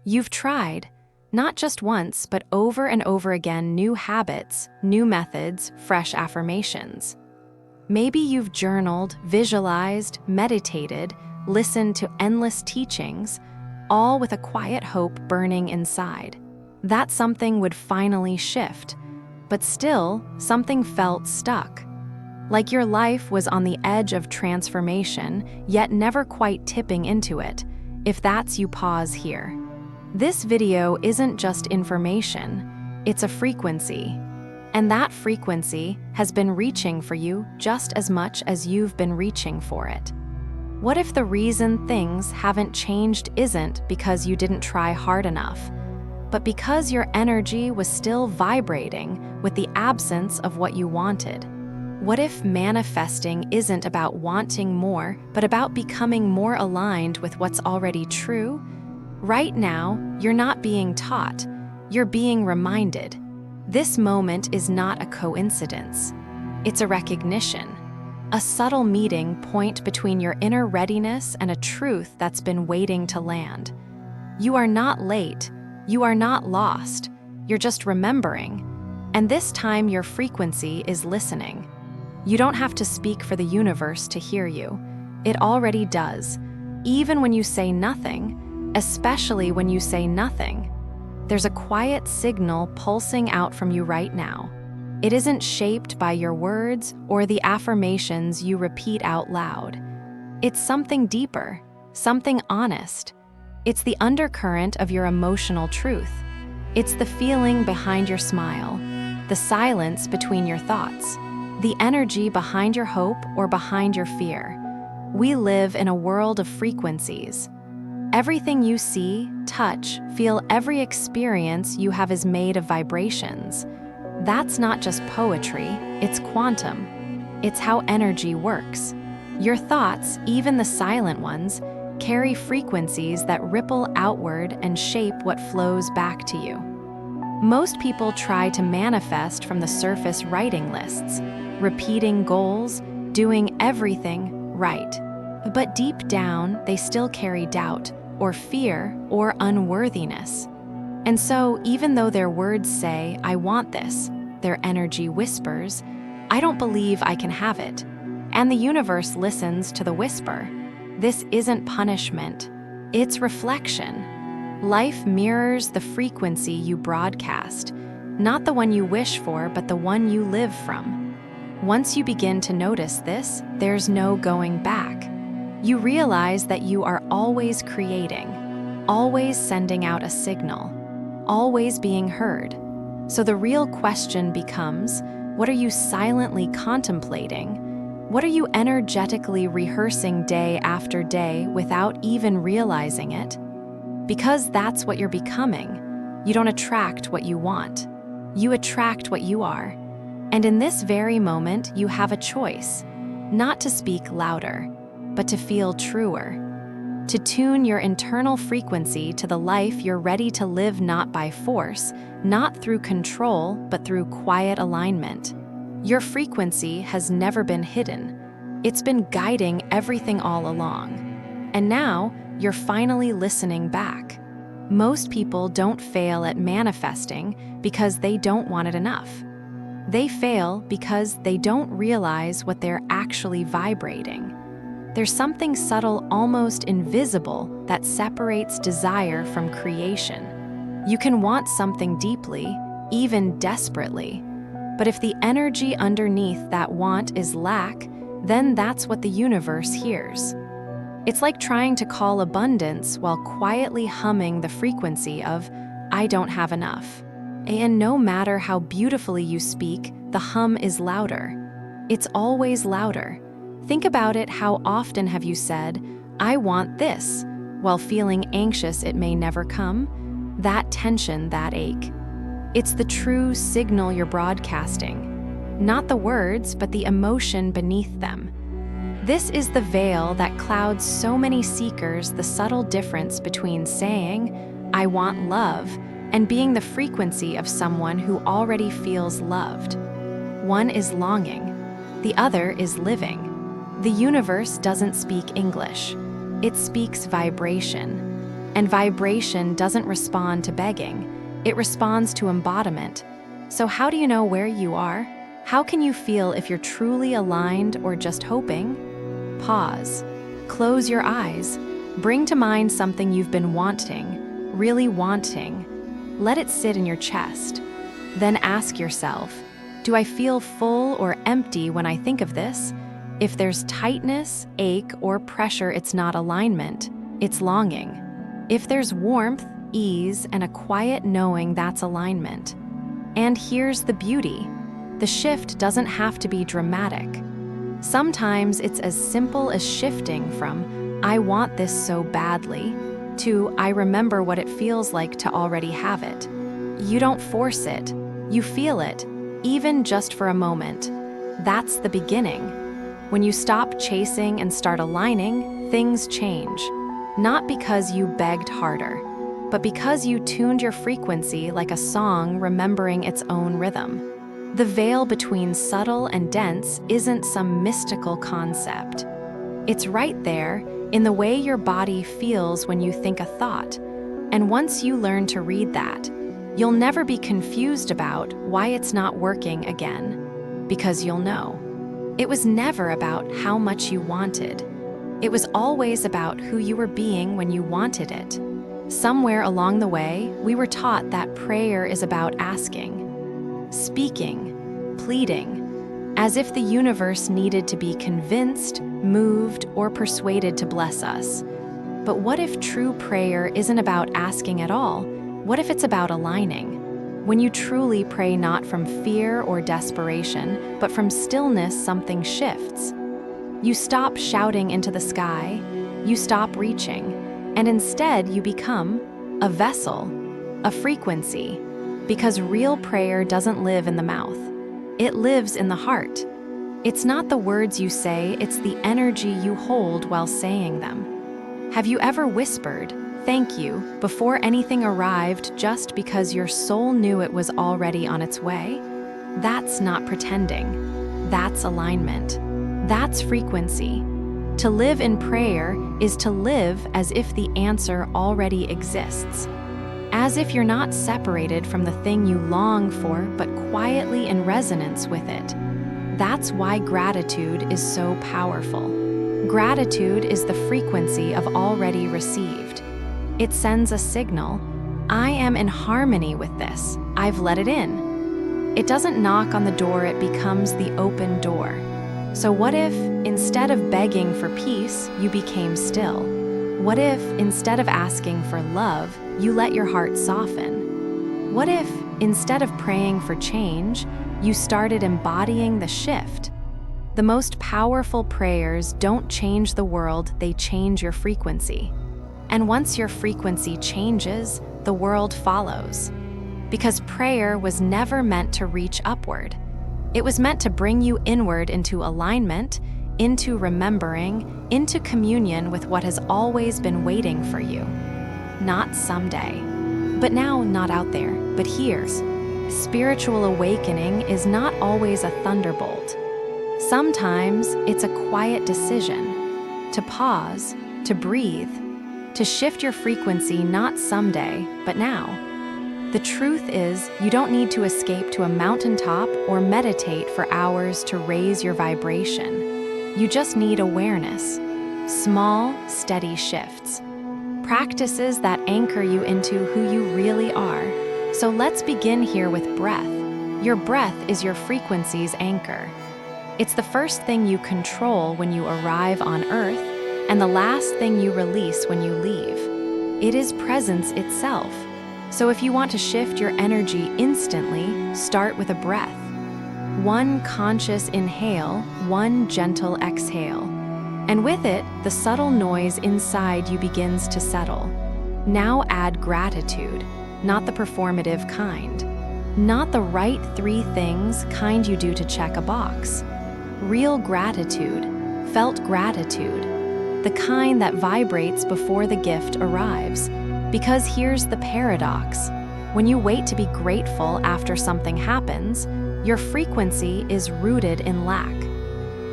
You've tried, not just once, but over and over again, new habits, new methods, fresh affirmations. Maybe you've journaled, visualized, meditated, listened to endless teachings, all with a quiet hope burning inside. That something would finally shift, but still, something felt stuck. Like your life was on the edge of transformation, yet never quite tipping into it. If that's you, pause here. This video isn't just information, it's a frequency. And that frequency has been reaching for you just as much as you've been reaching for it. What if the reason things haven't changed isn't because you didn't try hard enough, but because your energy was still vibrating with the absence of what you wanted? What if manifesting isn't about wanting more, but about becoming more aligned with what's already true? Right now, you're not being taught, you're being reminded. This moment is not a coincidence. It's a recognition, a subtle meeting point between your inner readiness and a truth that's been waiting to land. You are not late, you are not lost, you're just remembering. And this time your frequency is listening. You don't have to speak for the universe to hear you. It already does, even when you say nothing, especially when you say nothing. There's a quiet signal pulsing out from you right now. It isn't shaped by your words or the affirmations you repeat out loud. It's something deeper, something honest. It's the undercurrent of your emotional truth. It's the feeling behind your smile, the silence between your thoughts, the energy behind your hope or behind your fear. We live in a world of frequencies. Everything you see, touch, feel, every experience you have is made of vibrations. That's not just poetry, it's quantum. It's how energy works. Your thoughts, even the silent ones, carry frequencies that ripple outward and shape what flows back to you. Most people try to manifest from the surface, writing lists, repeating goals, doing everything right. But deep down, they still carry doubt, or fear, or unworthiness. And so, even though their words say, "I want this," their energy whispers, "I don't believe I can have it." And the universe listens to the whisper. This isn't punishment, it's reflection. Life mirrors the frequency you broadcast, not the one you wish for, but the one you live from. Once you begin to notice this, there's no going back. You realize that you are always creating, always sending out a signal, always being heard. So the real question becomes, what are you silently contemplating? What are you energetically rehearsing day after day without even realizing it? Because that's what you're becoming. You don't attract what you want. You attract what you are. And in this very moment, you have a choice, not to speak louder, but to feel truer, to tune your internal frequency to the life you're ready to live, not by force, not through control, but through quiet alignment. Your frequency has never been hidden. It's been guiding everything all along. And now, you're finally listening back. Most people don't fail at manifesting because they don't want it enough. They fail because they don't realize what they're actually vibrating. There's something subtle, almost invisible, that separates desire from creation. You can want something deeply, even desperately, but if the energy underneath that want is lack, then that's what the universe hears. It's like trying to call abundance while quietly humming the frequency of, "I don't have enough." And no matter how beautifully you speak, the hum is louder. It's always louder. Think about it. How often have you said, "I want this," while feeling anxious it may never come? That tension, that ache. It's the true signal you're broadcasting. Not the words, but the emotion beneath them. This is the veil that clouds so many seekers, the subtle difference between saying, "I want love," and being the frequency of someone who already feels loved. One is longing, the other is living. The universe doesn't speak English. It speaks vibration. And vibration doesn't respond to begging, it responds to embodiment. So how do you know where you are? How can you feel if you're truly aligned or just hoping? Pause. Close your eyes. Bring to mind something you've been wanting, really wanting. Let it sit in your chest. Then ask yourself, do I feel full or empty when I think of this? If there's tightness, ache, or pressure, it's not alignment, it's longing. If there's warmth, ease, and a quiet knowing, that's alignment. And here's the beauty. The shift doesn't have to be dramatic. Sometimes it's as simple as shifting from, I want this so badly, to, I remember what it feels like to already have it. You don't force it, you feel it, even just for a moment. That's the beginning. When you stop chasing and start aligning, things change. Not because you begged harder, but because you tuned your frequency like a song remembering its own rhythm. The veil between subtle and dense isn't some mystical concept. It's right there, in the way your body feels when you think a thought. And once you learn to read that, you'll never be confused about why it's not working again, because you'll know. It was never about how much you wanted. It was always about who you were being when you wanted it. Somewhere along the way, we were taught that prayer is about asking, speaking, pleading, as if the universe needed to be convinced, moved, or persuaded to bless us. But what if true prayer isn't about asking at all? What if it's about aligning? When you truly pray not from fear or desperation, but from stillness, something shifts. You stop shouting into the sky, you stop reaching, and instead you become a vessel, a frequency, because real prayer doesn't live in the mouth. It lives in the heart. It's not the words you say, it's the energy you hold while saying them. Have you ever whispered, "Thank you," before anything arrived just because your soul knew it was already on its way? That's not pretending. That's alignment. That's frequency. To live in prayer is to live as if the answer already exists. As if you're not separated from the thing you long for, but quietly in resonance with it. That's why gratitude is so powerful. Gratitude is the frequency of already received. It sends a signal, I am in harmony with this, I've let it in. It doesn't knock on the door, it becomes the open door. So what if, instead of begging for peace, you became still? What if, instead of asking for love, you let your heart soften? What if, instead of praying for change, you started embodying the shift? The most powerful prayers don't change the world, they change your frequency. And once your frequency changes, the world follows. Because prayer was never meant to reach upward. It was meant to bring you inward into alignment, into remembering, into communion with what has always been waiting for you. Not someday. But now, not out there, but here. Spiritual awakening is not always a thunderbolt. Sometimes it's a quiet decision to pause, to breathe, to shift your frequency not someday, but now. The truth is, you don't need to escape to a mountaintop or meditate for hours to raise your vibration. You just need awareness. Small, steady shifts. Practices that anchor you into who you really are. So let's begin here with breath. Your breath is your frequency's anchor. It's the first thing you control when you arrive on Earth, and the last thing you release when you leave. It is presence itself. So if you want to shift your energy instantly, start with a breath. One conscious inhale, one gentle exhale. And with it, the subtle noise inside you begins to settle. Now add gratitude, not the performative kind. Not the right 3 things kind you do to check a box. Real gratitude, felt gratitude, the kind that vibrates before the gift arrives. Because here's the paradox. When you wait to be grateful after something happens, your frequency is rooted in lack.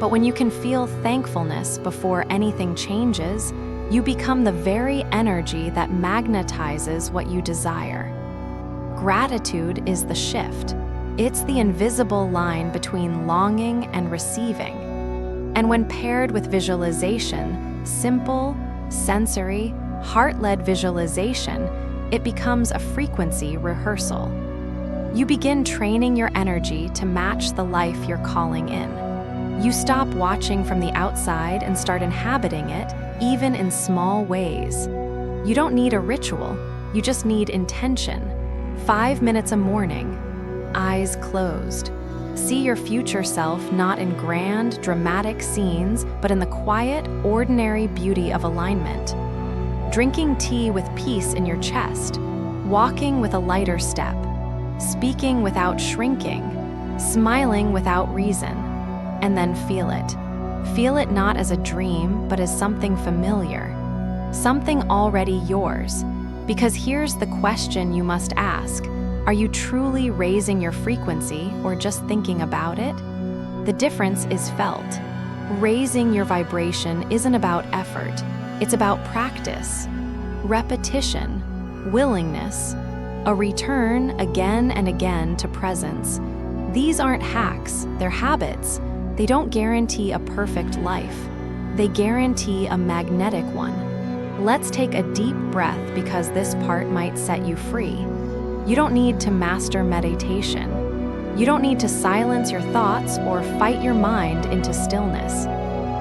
But when you can feel thankfulness before anything changes, You become the very energy that magnetizes what you desire. Gratitude is the shift. It's the invisible line between longing and receiving. And when paired with visualization, simple, sensory, heart-led visualization, it becomes a frequency rehearsal. You begin training your energy to match the life you're calling in. You stop watching from the outside and start inhabiting it, even in small ways. You don't need a ritual, you just need intention. 5 minutes a morning, eyes closed. See your future self not in grand, dramatic scenes, but in the quiet, ordinary beauty of alignment. Drinking tea with peace in your chest, walking with a lighter step, speaking without shrinking, smiling without reason, and then feel it. Feel it not as a dream, but as something familiar, something already yours. Because here's the question you must ask. Are you truly raising your frequency or just thinking about it? The difference is felt. Raising your vibration isn't about effort. It's about practice, repetition, willingness, a return again and again to presence. These aren't hacks, they're habits. They don't guarantee a perfect life. They guarantee a magnetic one. Let's take a deep breath because this part might set you free. You don't need to master meditation. You don't need to silence your thoughts or fight your mind into stillness.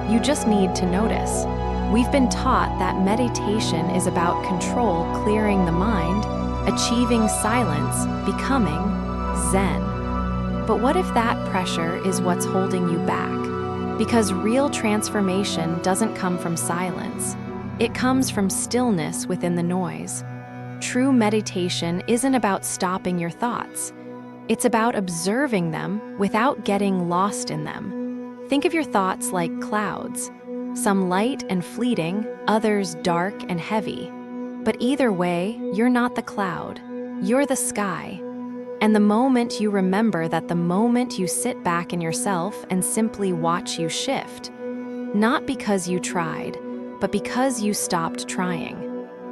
You just need to notice. We've been taught that meditation is about control, clearing the mind, achieving silence, becoming Zen. But what if that pressure is what's holding you back? Because real transformation doesn't come from silence. It comes from stillness within the noise. True meditation isn't about stopping your thoughts. It's about observing them without getting lost in them. Think of your thoughts like clouds, some light and fleeting, others dark and heavy. But either way, you're not the cloud, you're the sky. And the moment you remember that, the moment you sit back in yourself and simply watch you shift, not because you tried, but because you stopped trying.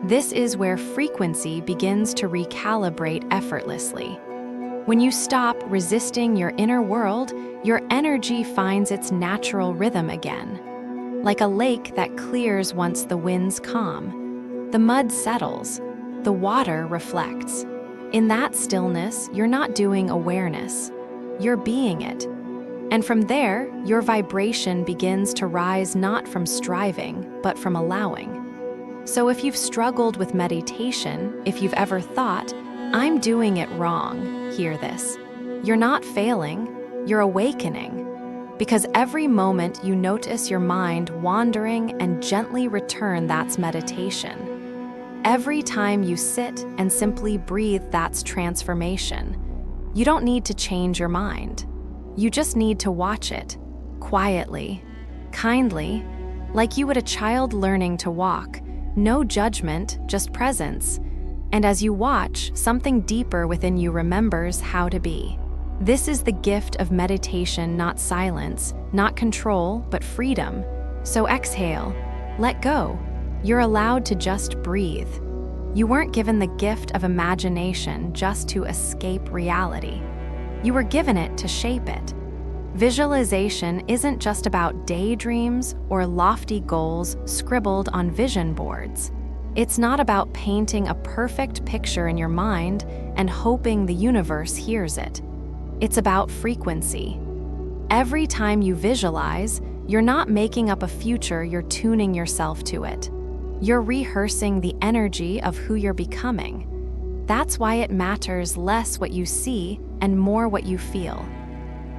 This is where frequency begins to recalibrate effortlessly. When you stop resisting your inner world, your energy finds its natural rhythm again. Like a lake that clears once the winds calm. The mud settles, the water reflects. In that stillness, you're not doing awareness, you're being it. And from there, your vibration begins to rise not from striving, but from allowing. So if you've struggled with meditation, if you've ever thought, I'm doing it wrong, hear this. You're not failing, you're awakening. Because every moment you notice your mind wandering and gently return, that's meditation. Every time you sit and simply breathe, that's transformation. You don't need to change your mind. You just need to watch it, quietly, kindly, like you would a child learning to walk. No judgment, just presence. And as you watch, something deeper within you remembers how to be. This is the gift of meditation, not silence, not control, but freedom. So exhale, let go. You're allowed to just breathe. You weren't given the gift of imagination just to escape reality. You were given it to shape it. Visualization isn't just about daydreams or lofty goals scribbled on vision boards. It's not about painting a perfect picture in your mind and hoping the universe hears it. It's about frequency. Every time you visualize, you're not making up a future, you're tuning yourself to it. You're rehearsing the energy of who you're becoming. That's why it matters less what you see and more what you feel.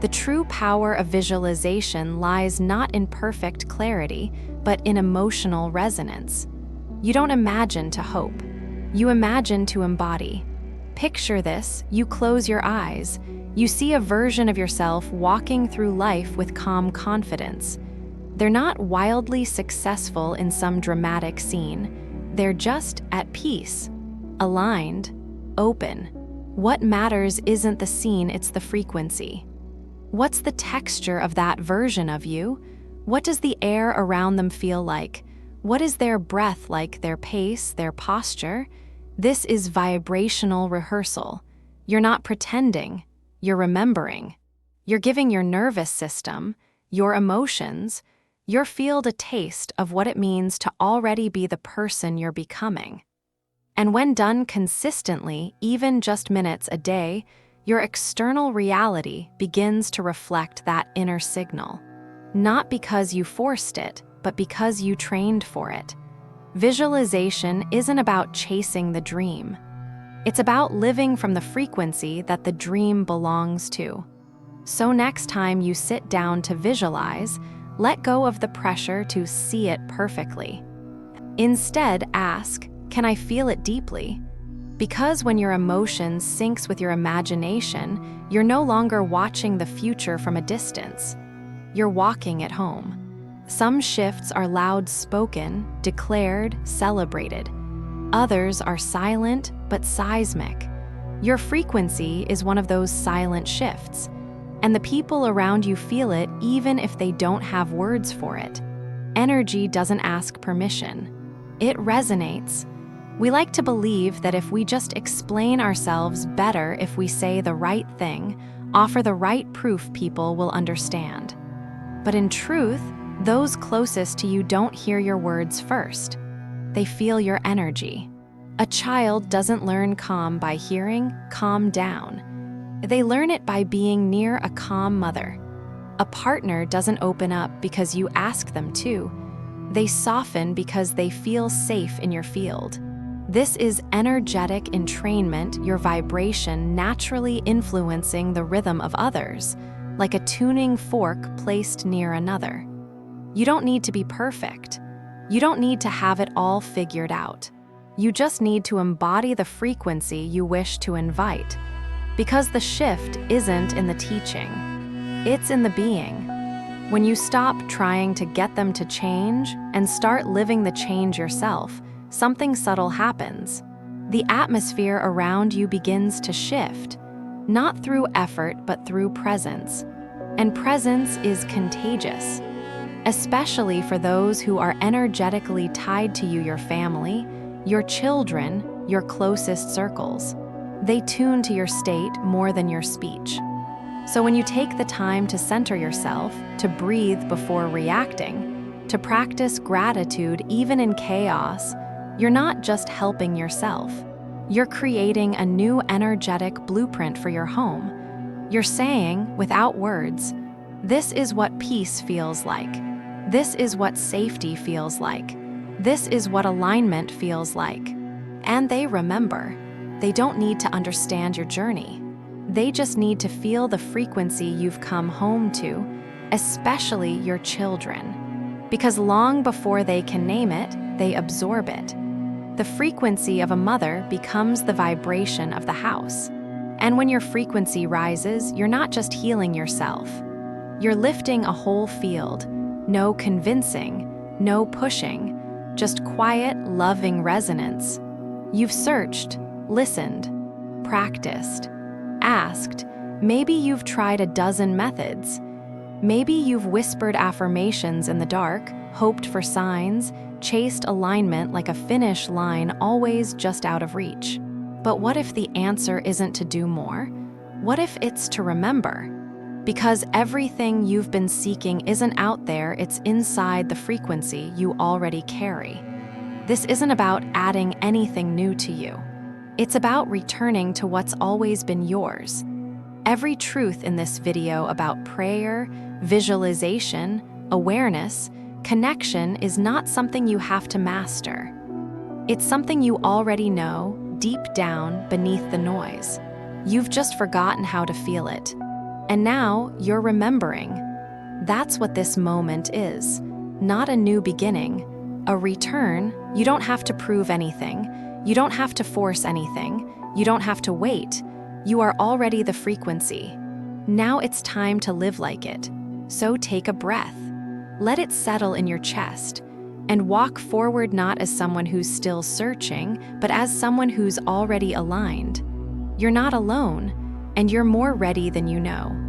The true power of visualization lies not in perfect clarity, but in emotional resonance. You don't imagine to hope. You imagine to embody. Picture this, you close your eyes. You see a version of yourself walking through life with calm confidence. They're not wildly successful in some dramatic scene. They're just at peace, aligned, open. What matters isn't the scene, it's the frequency. What's the texture of that version of you? What does the air around them feel like? What is their breath like, their pace, their posture? This is vibrational rehearsal. You're not pretending, you're remembering. You're giving your nervous system, your emotions, your field a taste of what it means to already be the person you're becoming. And when done consistently, even just minutes a day, your external reality begins to reflect that inner signal. Not because you forced it, but because you trained for it. Visualization isn't about chasing the dream. It's about living from the frequency that the dream belongs to. So next time you sit down to visualize, let go of the pressure to see it perfectly. Instead, ask, can I feel it deeply? Because when your emotion syncs with your imagination, you're no longer watching the future from a distance. You're walking it home. Some shifts are loud spoken, declared, celebrated. Others are silent but seismic. Your frequency is one of those silent shifts, and the people around you feel it even if they don't have words for it. Energy doesn't ask permission. It resonates. We like to believe that if we just explain ourselves better, if we say the right thing, offer the right proof, people will understand. But in truth, those closest to you don't hear your words first. They feel your energy. A child doesn't learn calm by hearing, calm down. They learn it by being near a calm mother. A partner doesn't open up because you ask them to. They soften because they feel safe in your field. This is energetic entrainment, your vibration naturally influencing the rhythm of others, like a tuning fork placed near another. You don't need to be perfect. You don't need to have it all figured out. You just need to embody the frequency you wish to invite. Because the shift isn't in the teaching, it's in the being. When you stop trying to get them to change and start living the change yourself, something subtle happens. The atmosphere around you begins to shift, not through effort but through presence. And presence is contagious, especially for those who are energetically tied to you, your family, your children, your closest circles. They tune to your state more than your speech. So when you take the time to center yourself, to breathe before reacting, to practice gratitude even in chaos, you're not just helping yourself. You're creating a new energetic blueprint for your home. You're saying, without words, this is what peace feels like. This is what safety feels like. This is what alignment feels like. And they remember. They don't need to understand your journey. They just need to feel the frequency you've come home to, especially your children. Because long before they can name it, they absorb it. The frequency of a mother becomes the vibration of the house. And when your frequency rises, you're not just healing yourself. You're lifting a whole field. No convincing, no pushing, just quiet, loving resonance. You've searched, listened, practiced, asked. Maybe you've tried a dozen methods. Maybe you've whispered affirmations in the dark, hoped for signs, chased alignment like a finish line always just out of reach. But what if the answer isn't to do more? What if it's to remember? Because everything you've been seeking isn't out there, it's inside the frequency you already carry. This isn't about adding anything new to you. It's about returning to what's always been yours. Every truth in this video about prayer, visualization, awareness, connection is not something you have to master. It's something you already know, deep down beneath the noise. You've just forgotten how to feel it. And now you're remembering. That's what this moment is. Not a new beginning, a return. You don't have to prove anything. You don't have to force anything. You don't have to wait. You are already the frequency. Now it's time to live like it. So take a breath. Let it settle in your chest. And walk forward not as someone who's still searching, but as someone who's already aligned. You're not alone, and you're more ready than you know.